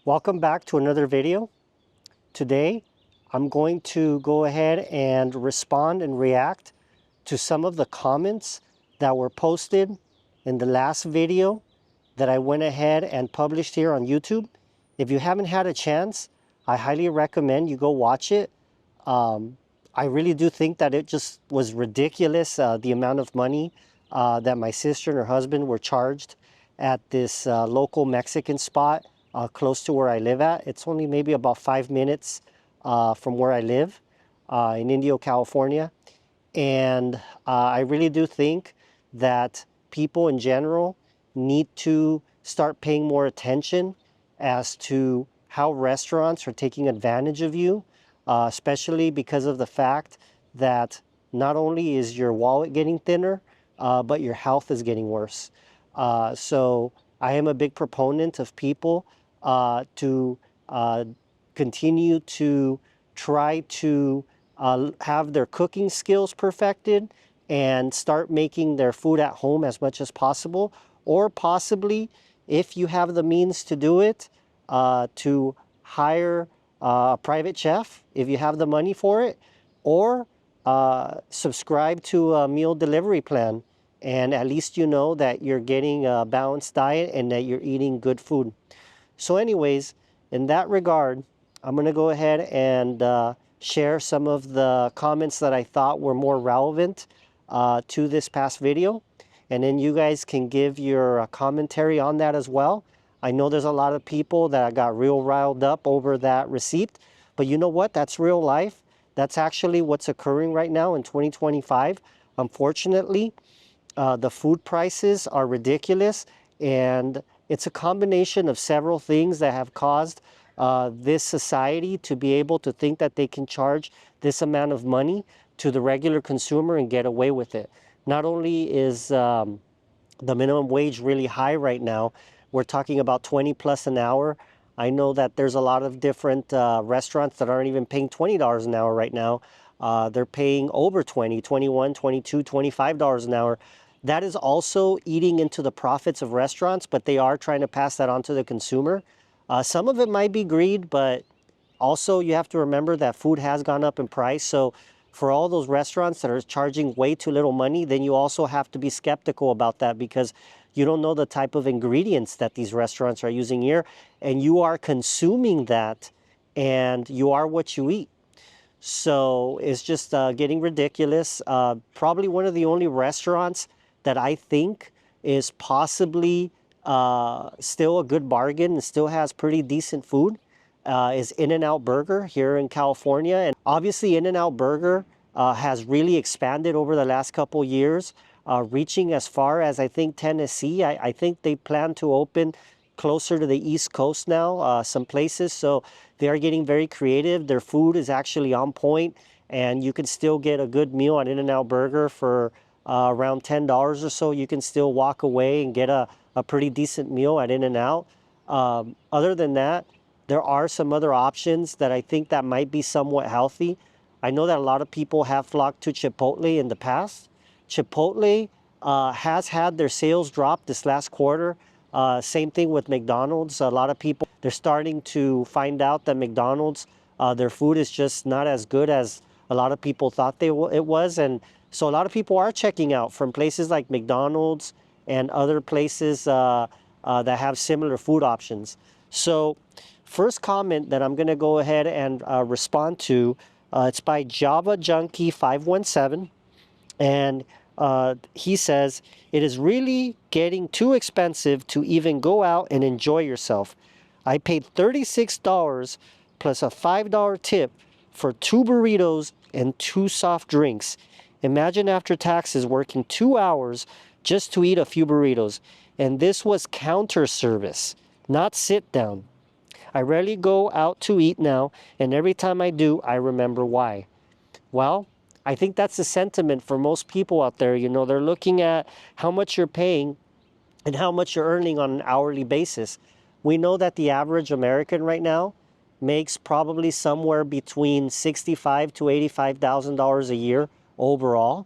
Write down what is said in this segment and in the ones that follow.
Welcome back to another video. Today I'm going to go ahead and respond and react to some of the comments that were posted in the last video that I went ahead and published here on YouTube. If you haven't had a chance, I highly recommend you go watch it. I really do think that it just was ridiculous, the amount of money that my sister and her husband were charged at this local Mexican spot close to where I live at. It's only maybe about 5 minutes from where I live in Indio, California. And I really do think that people in general need to start paying more attention as to how restaurants are taking advantage of you, especially because of the fact that not only is your wallet getting thinner, but your health is getting worse. So I am a big proponent of people to continue to try to have their cooking skills perfected and start making their food at home as much as possible, or possibly, if you have the means to do it, to hire a private chef if you have the money for it, or subscribe to a meal delivery plan, and at least you know that you're getting a balanced diet and that you're eating good food. So anyways, in that regard, I'm going to go ahead and share some of the comments that I thought were more relevant to this past video. And then you guys can give your commentary on that as well. I know there's a lot of people that got real riled up over that receipt, but you know what? That's real life. That's actually what's occurring right now in 2025. Unfortunately, the food prices are ridiculous, and it's a combination of several things that have caused this society to be able to think that they can charge this amount of money to the regular consumer and get away with it. Not only is the minimum wage really high right now, we're talking about 20 plus an hour. I know that there's a lot of different restaurants that aren't even paying $20 an hour right now. They're paying over 20, 21, 22, $25 an hour. That is also eating into the profits of restaurants, but they are trying to pass that on to the consumer. Some of it might be greed, but also you have to remember that food has gone up in price. So for all those restaurants that are charging way too little money, then you also have to be skeptical about that, because you don't know the type of ingredients that these restaurants are using here, and you are consuming that, and you are what you eat. So it's just getting ridiculous. Probably one of the only restaurants that I think is possibly still a good bargain and still has pretty decent food is In-N-Out Burger here in California. And obviously In-N-Out Burger has really expanded over the last couple years, reaching as far as, I think, Tennessee. I think they plan to open closer to the East Coast now, some places. So they are getting very creative. Their food is actually on point, and you can still get a good meal at In-N-Out Burger for around $10 or so. You can still walk away and get a pretty decent meal at In-N-Out. Other than that, there are some other options that I think that might be somewhat healthy. I know that a lot of people have flocked to Chipotle in the past. Chipotle has had their sales drop this last quarter. Same thing with McDonald's. A lot of people, they're starting to find out that McDonald's, their food is just not as good as a lot of people thought it was. And so a lot of people are checking out from places like McDonald's and other places that have similar food options. So first comment that I'm going to go ahead and respond to, it's by Java Junkie 517. And he says, it is really getting too expensive to even go out and enjoy yourself. I paid $36 plus a $5 tip for 2 burritos and 2 soft drinks. Imagine after taxes working 2 hours just to eat a few burritos. And this was counter service, not sit down. I rarely go out to eat now, and every time I do, I remember why. Well, I think that's the sentiment for most people out there. You know, they're looking at how much you're paying and how much you're earning on an hourly basis. We know that the average American right now makes probably somewhere between $65,000 to $85,000 a year overall.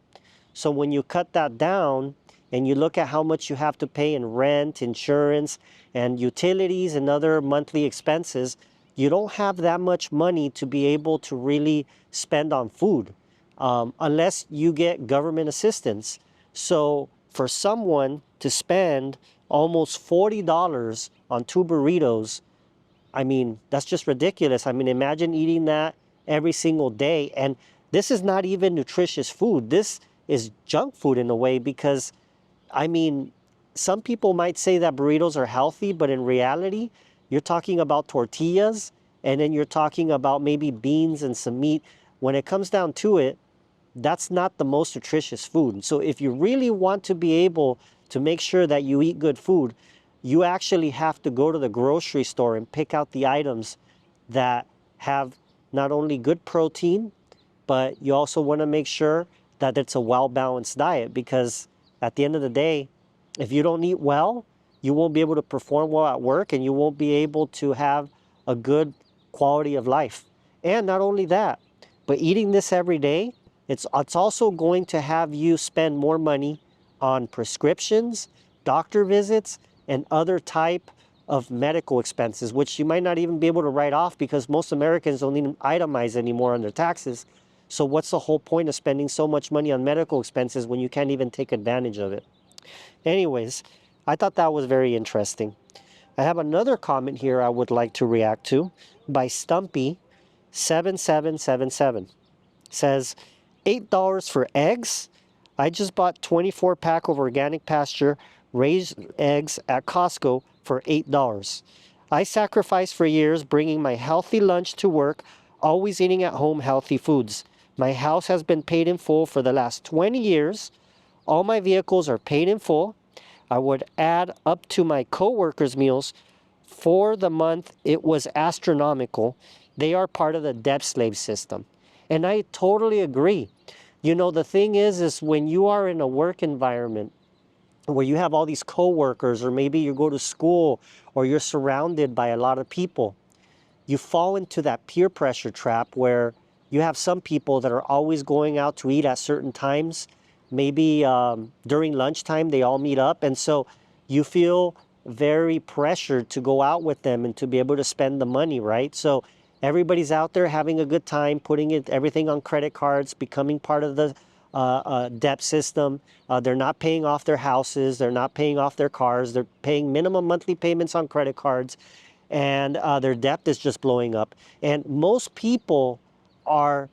So when you cut that down, and you look at how much you have to pay in rent, insurance, and utilities and other monthly expenses, you don't have that much money to be able to really spend on food unless you get government assistance. So for someone to spend almost $40 on 2 burritos, I mean, that's just ridiculous. I mean, imagine eating that every single day. And this is not even nutritious food. This is junk food in a way because, I mean, some people might say that burritos are healthy, but in reality, you're talking about tortillas and then you're talking about maybe beans and some meat. When it comes down to it, that's not the most nutritious food. So if you really want to be able to make sure that you eat good food, you actually have to go to the grocery store and pick out the items that have not only good protein, but you also want to make sure that it's a well-balanced diet, because at the end of the day, if you don't eat well, you won't be able to perform well at work and you won't be able to have a good quality of life. And not only that, but eating this every day, it's also going to have you spend more money on prescriptions, doctor visits, and other type of medical expenses, which you might not even be able to write off because most Americans don't even itemize anymore on their taxes. So what's the whole point of spending so much money on medical expenses when you can't even take advantage of it? Anyways, I thought that was very interesting. I have another comment here I would like to react to by Stumpy7777. Says, $8 for eggs? I just bought 24-pack of organic pasture raised eggs at Costco for $8. I sacrificed for years bringing my healthy lunch to work, always eating at home healthy foods. My house has been paid in full for the last 20 years. All my vehicles are paid in full. I would add up to my co-workers' meals. For the month, it was astronomical. They are part of the debt slave system. And I totally agree. You know, the thing is when you are in a work environment where you have all these coworkers, or maybe you go to school, or you're surrounded by a lot of people, you fall into that peer pressure trap where you have some people that are always going out to eat at certain times. Maybe during lunchtime, they all meet up. And so you feel very pressured to go out with them and to be able to spend the money, right? So everybody's out there having a good time, putting everything on credit cards, becoming part of the debt system. They're not paying off their houses. They're not paying off their cars. They're paying minimum monthly payments on credit cards. And their debt is just blowing up. And most people are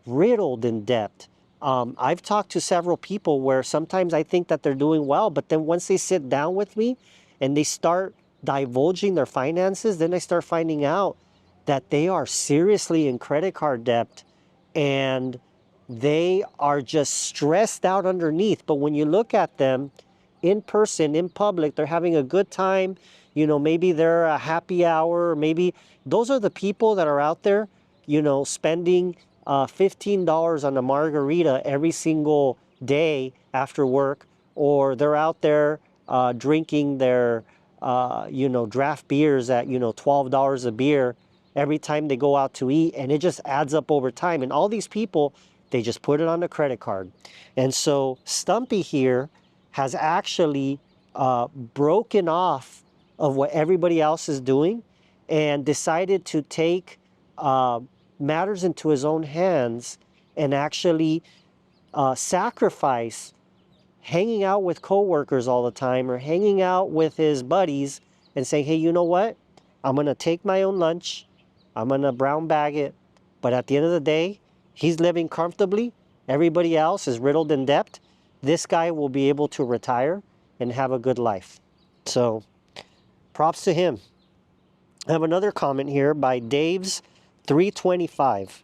riddled in debt. I've talked to several people where sometimes I think that they're doing well, but then once they sit down with me and they start divulging their finances, then I start finding out that they are seriously in credit card debt and they are just stressed out underneath. But when you look at them in person, in public, they're having a good time. You know, maybe they're a happy hour, or maybe those are the people that are out there, you know, spending $15 on a margarita every single day after work, or they're out there drinking their, you know, draft beers at, you know, $12 a beer every time they go out to eat, and it just adds up over time. And all these people, they just put it on the credit card. And so Stumpy here has actually broken off of what everybody else is doing and decided to take matters into his own hands and actually sacrifice hanging out with coworkers all the time or hanging out with his buddies and saying, hey, you know what? I'm going to take my own lunch. I'm going to brown bag it. But at the end of the day, he's living comfortably. Everybody else is riddled in debt. This guy will be able to retire and have a good life. So props to him. I have another comment here by Dave's325.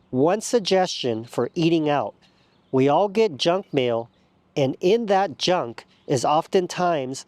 One suggestion for eating out. We all get junk mail, and in that junk is oftentimes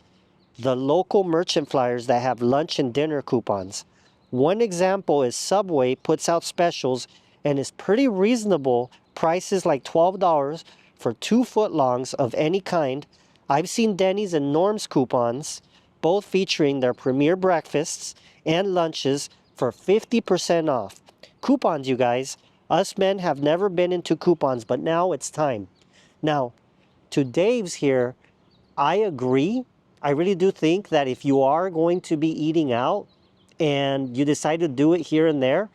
the local merchant flyers that have lunch and dinner coupons. One example is Subway puts out specials and is pretty reasonable prices, like $12 for 2 footlongs of any kind. I've seen Denny's and Norm's coupons, both featuring their premier breakfasts and lunches for 50% off. Coupons, you guys. Us men have never been into coupons, but now it's time. Now, to Dave's here, I agree. I really do think that if you are going to be eating out and you decide to do it here and there,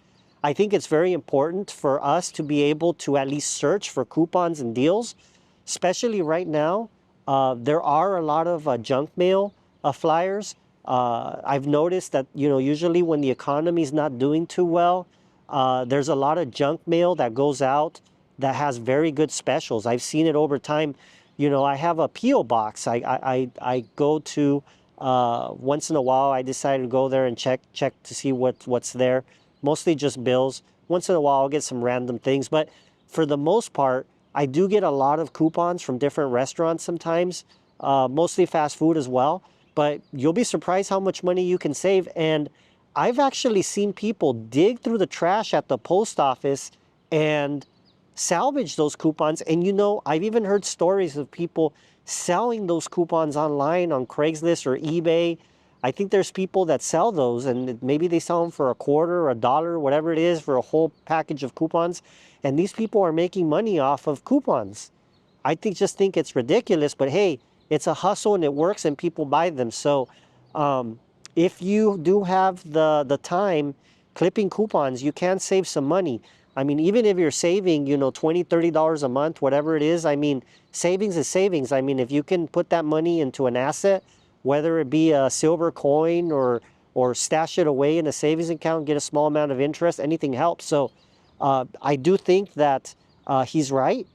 I think it's very important for us to be able to at least search for coupons and deals, especially right now. There are a lot of junk mail flyers. I've noticed that, you know, usually when the economy is not doing too well, there's a lot of junk mail that goes out that has very good specials. I've seen it over time. You know, I have a P.O. box. I go to once in a while. I decide to go there and check to see what's there. Mostly just bills. Once in a while, I'll get some random things. But for the most part, I do get a lot of coupons from different restaurants sometimes, mostly fast food as well. But you'll be surprised how much money you can save. And I've actually seen people dig through the trash at the post office and salvage those coupons. And you know, I've even heard stories of people selling those coupons online on Craigslist or eBay. I think there's people that sell those, and maybe they sell them for a quarter or a dollar, whatever it is, for a whole package of coupons. And these people are making money off of coupons. I just think it's ridiculous, but hey, it's a hustle and it works and people buy them. So if you do have the time clipping coupons, you can save some money. I mean, even if you're saving, you know, $20, $30 a month, whatever it is, I mean, savings is savings. I mean, if you can put that money into an asset, whether it be a silver coin or stash it away in a savings account, get a small amount of interest, anything helps. So I do think that he's right.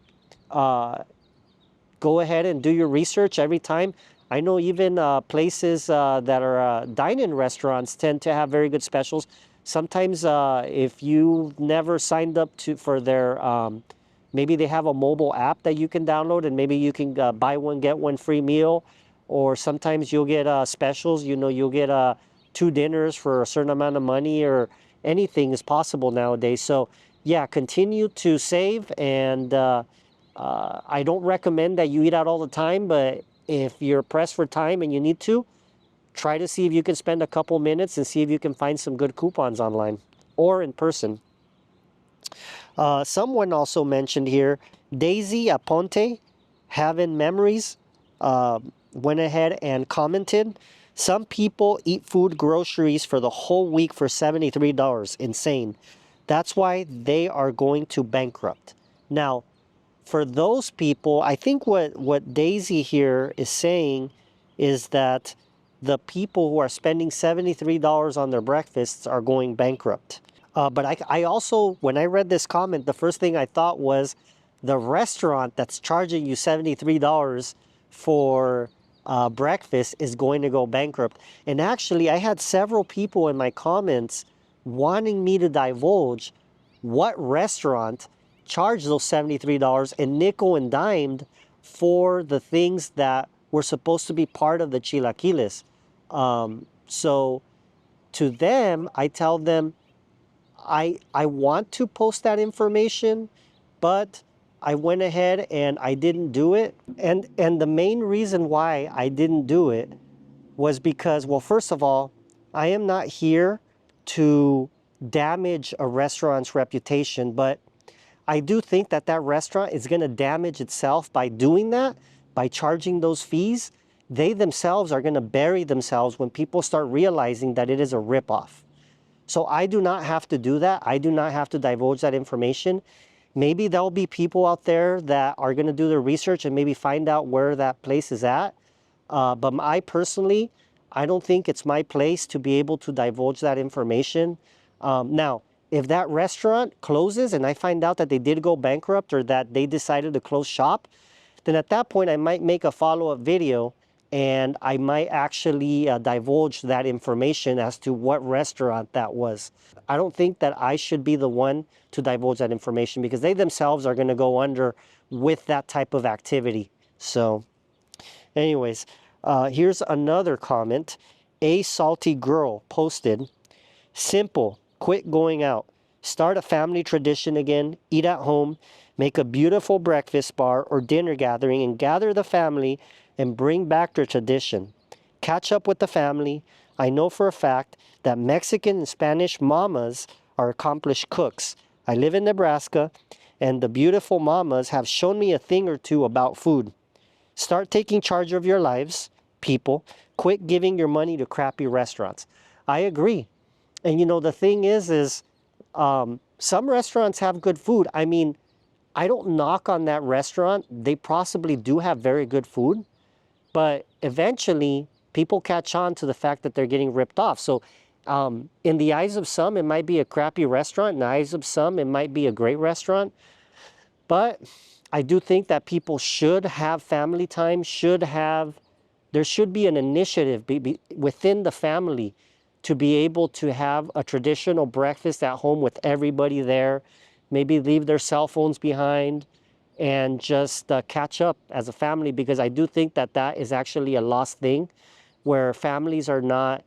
Go ahead and do your research every time. I know even places that are dine-in restaurants tend to have very good specials. Sometimes if you never signed up for their, maybe they have a mobile app that you can download and maybe you can buy one, get one free meal. Or sometimes you'll get specials, you know, you'll get 2 dinners for a certain amount of money, or anything is possible nowadays. So yeah, continue to save, and I don't recommend that you eat out all the time, but if you're pressed for time and you need to, try to see if you can spend a couple minutes and see if you can find some good coupons online or in person. Someone also mentioned here, Daisy Aponte, having memories, went ahead and commented, some people eat food groceries for the whole week for $73. Insane. That's why they are going to bankrupt. Now, for those people, I think what Daisy here is saying is that the people who are spending $73 on their breakfasts are going bankrupt. But I also, when I read this comment, the first thing I thought was the restaurant that's charging you $73 for breakfast is going to go bankrupt. And actually, I had several people in my comments wanting me to divulge what restaurant charged those $73 and nickel and dimed for the things that were supposed to be part of the chilaquiles. So to them, I tell them, I want to post that information, but I went ahead and I didn't do it. And the main reason why I didn't do it was because, well, first of all, I am not here to damage a restaurant's reputation, but I do think that that restaurant is going to damage itself by doing that, by charging those fees. They themselves are going to bury themselves when people start realizing that it is a ripoff. So I do not have to do that. I do not have to divulge that information. Maybe there'll be people out there that are going to do their research and maybe find out where that place is at. But I personally, I don't think it's my place to be able to divulge that information. Now, if that restaurant closes and I find out that they did go bankrupt or that they decided to close shop, then at that point I might make a follow-up video and I might actually divulge that information as to what restaurant that was. I don't think that I should be the one to divulge that information because they themselves are going to go under with that type of activity. So anyways, here's another comment. A Salty Girl posted, simple, quit going out, start a family tradition again, eat at home, make a beautiful breakfast bar or dinner gathering and gather the family and bring back their tradition. Catch up with the family. I know for a fact that Mexican and Spanish mamas are accomplished cooks. I live in Nebraska and the beautiful mamas have shown me a thing or two about food. Start taking charge of your lives, people. Quit giving your money to crappy restaurants. I agree. And you know, the thing is some restaurants have good food. I mean, I don't knock on that restaurant. They possibly do have very good food, but eventually people catch on to the fact that they're getting ripped off. So in the eyes of some, it might be a crappy restaurant. In the eyes of some, it might be a great restaurant. But I do think that people should have family time, there should be an initiative within the family to be able to have a traditional breakfast at home with everybody there, maybe leave their cell phones behind and just catch up as a family, because I do think that that is actually a lost thing, where families are not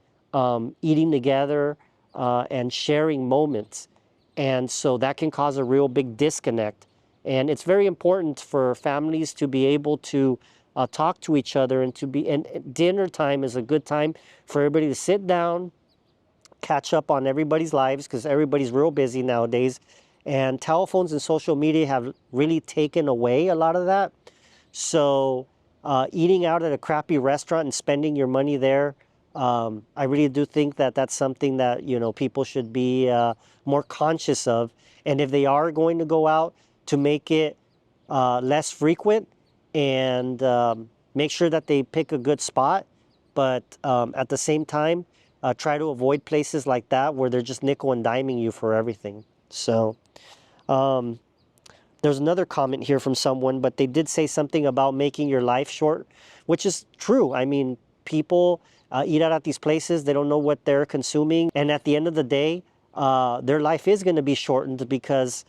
eating together and sharing moments. And so that can cause a real big disconnect. And it's very important for families to be able to talk to each other, and dinner time is a good time for everybody to sit down, catch up on everybody's lives, because everybody's real busy nowadays. And telephones and social media have really taken away a lot of that. So eating out at a crappy restaurant and spending your money there, I really do think that that's something that, you know, people should be more conscious of. And if they are going to go out, to make it less frequent, and make sure that they pick a good spot. But at the same time, try to avoid places like that where they're just nickel and diming you for everything. So there's another comment here from someone, but they did say something about making your life short, which is true. I mean, people eat out at these places, they don't know what they're consuming. And at the end of the day, their life is going to be shortened, because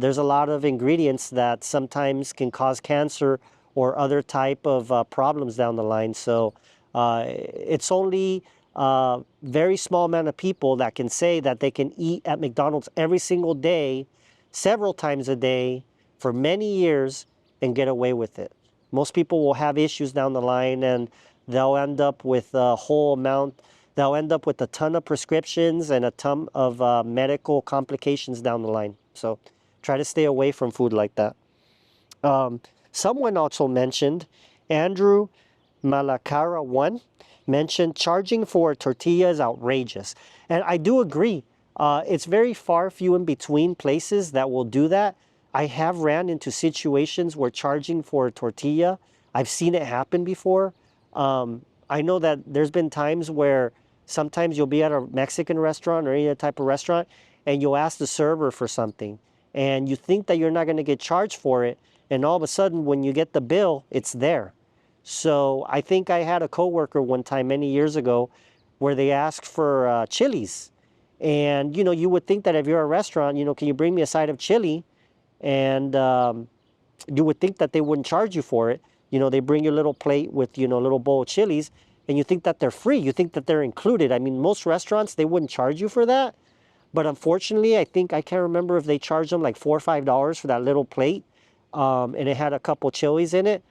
there's a lot of ingredients that sometimes can cause cancer or other type of problems down the line. So it's only a very small amount of people that can say that they can eat at McDonald's every single day, several times a day, for many years, and get away with it. Most people will have issues down the line, and they'll end up with a whole amount. They'll end up with a ton of prescriptions and a ton of medical complications down the line. So try to stay away from food like that. Someone also mentioned, Andrew Malacara1 mentioned, charging for a tortilla is outrageous. And I do agree. It's very few in between places that will do that. I have ran into situations where charging for a tortilla, I've seen it happen before. I know that there's been times where sometimes you'll be at a Mexican restaurant or any type of restaurant, and you'll ask the server for something, and you think that you're not going to get charged for it, and all of a sudden when you get the bill, it's there. So I think I had a coworker one time many years ago where they asked for chilies, and you know, you would think that if you're a restaurant, you know, can you bring me a side of chili, and you would think that they wouldn't charge you for it. You know, they bring you a little plate with, you know, a little bowl of chilies, and you think that they're free. You think that they're included. I mean, most restaurants, they wouldn't charge you for that. But unfortunately, I can't remember if they charged them like $4 or $5 for that little plate. And it had a couple chilies in it.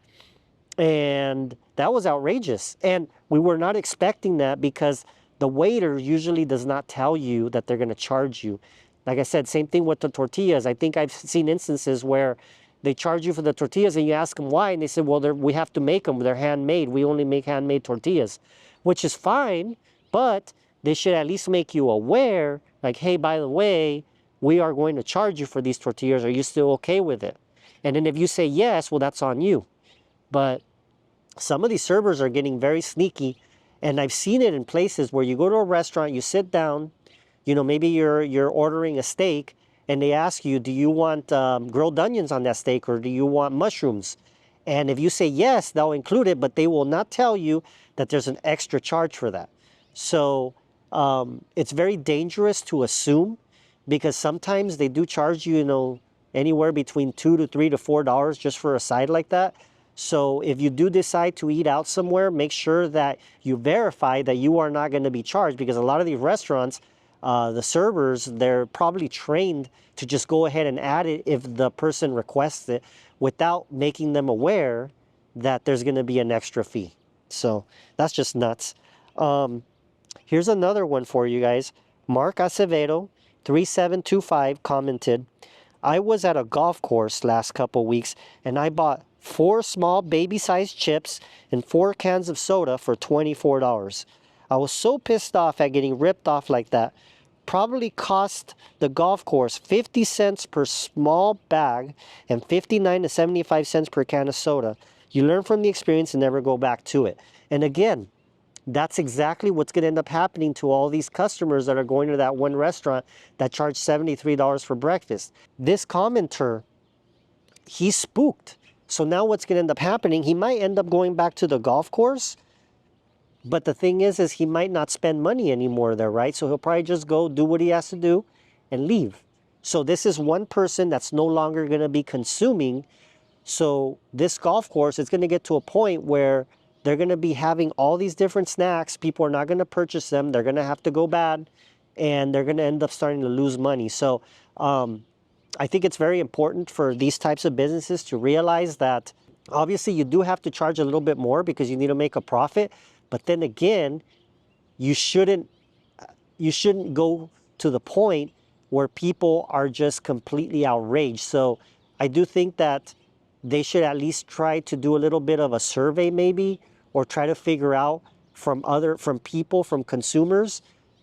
And that was outrageous. And we were not expecting that, because the waiter usually does not tell you that they're going to charge you. Like I said, same thing with the tortillas. I think I've seen instances where they charge you for the tortillas, and you ask them why, and they said, well, we have to make them. They're handmade. We only make handmade tortillas, which is fine, but they should at least make you aware, like, hey, by the way, we are going to charge you for these tortillas. Are you still okay with it? And then if you say yes, well, that's on you. But some of these servers are getting very sneaky, and I've seen it in places where you go to a restaurant, you sit down, you know, maybe you're ordering a steak, and they ask you, do you want grilled onions on that steak, or do you want mushrooms? And if you say yes, they'll include it, but they will not tell you that there's an extra charge for that. So it's very dangerous to assume, because sometimes they do charge you, you know, anywhere between $2 to $3 to $4 just for a side like that. So if you do decide to eat out somewhere, make sure that you verify that you are not going to be charged, because a lot of these restaurants, the servers, they're probably trained to just go ahead and add it if the person requests it, without making them aware that there's going to be an extra fee. So that's just nuts. Here's another one for you guys. Mark Acevedo 3725 commented, I was at a golf course last couple weeks, and I bought 4 small baby-sized chips and 4 cans of soda for $24. I was so pissed off at getting ripped off like that. Probably cost the golf course 50 cents per small bag and 59 to 75 cents per can of soda. You learn from the experience and never go back to it. And again, that's exactly what's going to end up happening to all these customers that are going to that one restaurant that charged $73 for breakfast. This commenter, he's spooked. So now what's going to end up happening, he might end up going back to the golf course, but the thing is he might not spend money anymore there, right? So he'll probably just go do what he has to do and leave. So this is one person that's no longer going to be consuming. So this golf course is going to get to a point where they're going to be having all these different snacks. People are not going to purchase them. They're going to have to go bad, and they're going to end up starting to lose money. So I think it's very important for these types of businesses to realize that obviously you do have to charge a little bit more because you need to make a profit. But then again, you shouldn't go to the point where people are just completely outraged. So I do think that they should at least try to do a little bit of a survey maybe, or try to figure out from people, from consumers,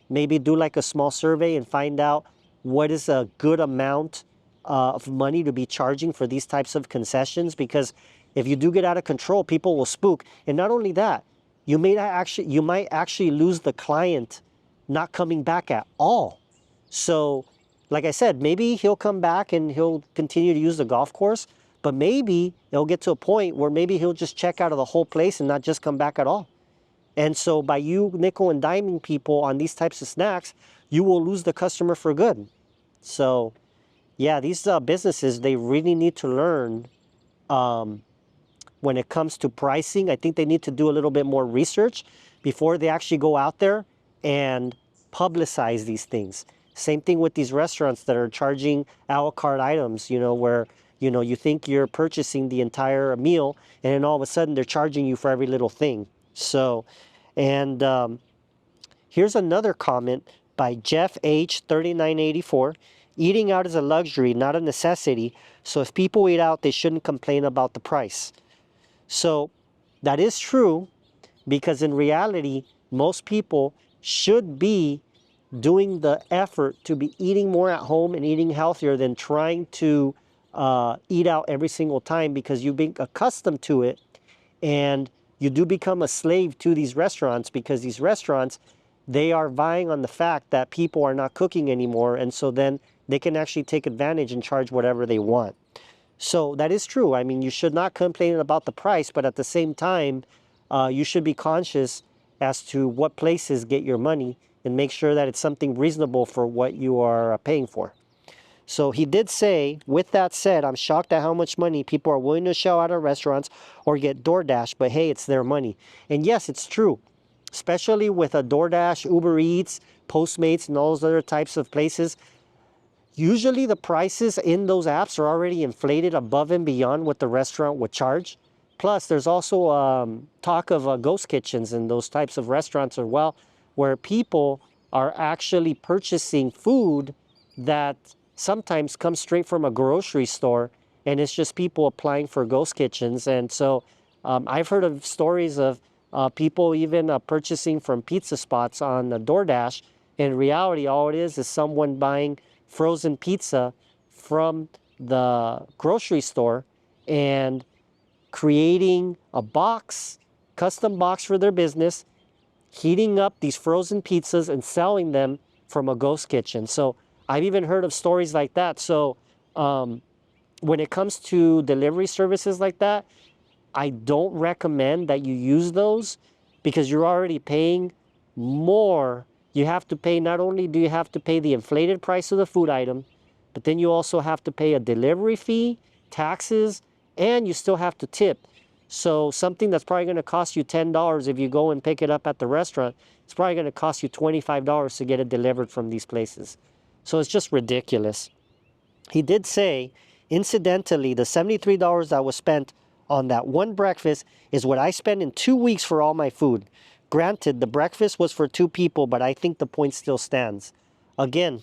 maybe do like a small survey and find out what is a good amount of money to be charging for these types of concessions. Because if you do get out of control, people will spook. And not only that, you might actually lose the client not coming back at all. So like I said, maybe he'll come back and he'll continue to use the golf course, but maybe it'll get to a point where maybe he'll just check out of the whole place and not just come back at all. And so by you nickel and diming people on these types of snacks, you will lose the customer for good. So yeah, these businesses, they really need to learn when it comes to pricing. I think they need to do a little bit more research before they actually go out there and publicize these things. Same thing with these restaurants that are charging a la carte items, where, you think you're purchasing the entire meal, and then all of a sudden they're charging you for every little thing. So, and here's another comment by Jeff H. 3984. Eating out is a luxury, not a necessity. So if people eat out, they shouldn't complain about the price. So that is true, because in reality, most people should be doing the effort to be eating more at home and eating healthier than trying to eat out every single time, because you've been accustomed to it, and you do become a slave to these restaurants, because these restaurants, they are vying on the fact that people are not cooking anymore, and so then they can actually take advantage and charge whatever they want. So that is true. I mean, you should not complain about the price, but at the same time, you should be conscious as to what places get your money and make sure that it's something reasonable for what you are paying for. So he did say, with that said, I'm shocked at how much money people are willing to shell out at restaurants or get DoorDash, but hey, it's their money. And yes, it's true, especially with a DoorDash, Uber Eats, Postmates, and all those other types of places. Usually the prices in those apps are already inflated above and beyond what the restaurant would charge. Plus, there's also talk of ghost kitchens in those types of restaurants as well, where people are actually purchasing food that sometimes comes straight from a grocery store, and it's just people applying for ghost kitchens. And so I've heard of stories of people even purchasing from pizza spots on DoorDash. In reality, all it is someone buying frozen pizza from the grocery store and creating a box, custom box for their business, heating up these frozen pizzas and selling them from a ghost kitchen. So I've even heard of stories like that. So when it comes to delivery services like that, I don't recommend that you use those, because you're already paying more. You have to pay, not only do you have to pay the inflated price of the food item, but then you also have to pay a delivery fee, taxes, and you still have to tip. So something that's probably going to cost you $10 if you go and pick it up at the restaurant, it's probably going to cost you $25 to get it delivered from these places. So it's just ridiculous. He did say, incidentally, the $73 that was spent on that one breakfast is what I spend in 2 weeks for all my food. Granted, the breakfast was for 2 people, but I think the point still stands. Again,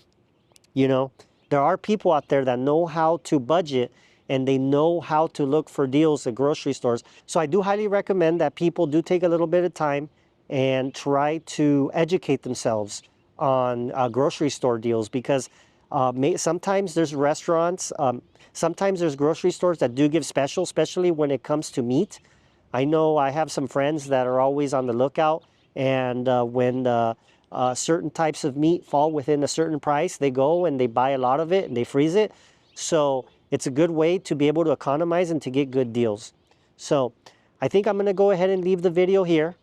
there are people out there that know how to budget and they know how to look for deals at grocery stores. So I do highly recommend that people do take a little bit of time and try to educate themselves on grocery store deals, because sometimes there's restaurants, sometimes there's grocery stores that do give specials, especially when it comes to meat. I know I have some friends that are always on the lookout, and when certain types of meat fall within a certain price, they go and they buy a lot of it and they freeze it. So it's a good way to be able to economize and to get good deals. So I think I'm going to go ahead and leave the video here.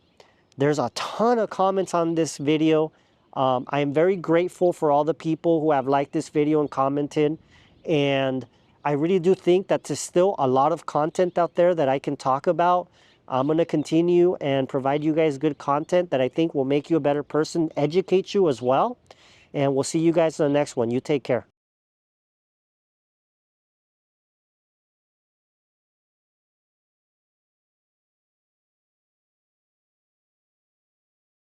There's a ton of comments on this video. I am very grateful for all the people who have liked this video and commented. And I really do think that there's still a lot of content out there that I can talk about. I'm going to continue and provide you guys good content that I think will make you a better person, educate you as well. And we'll see you guys in the next one. You take care.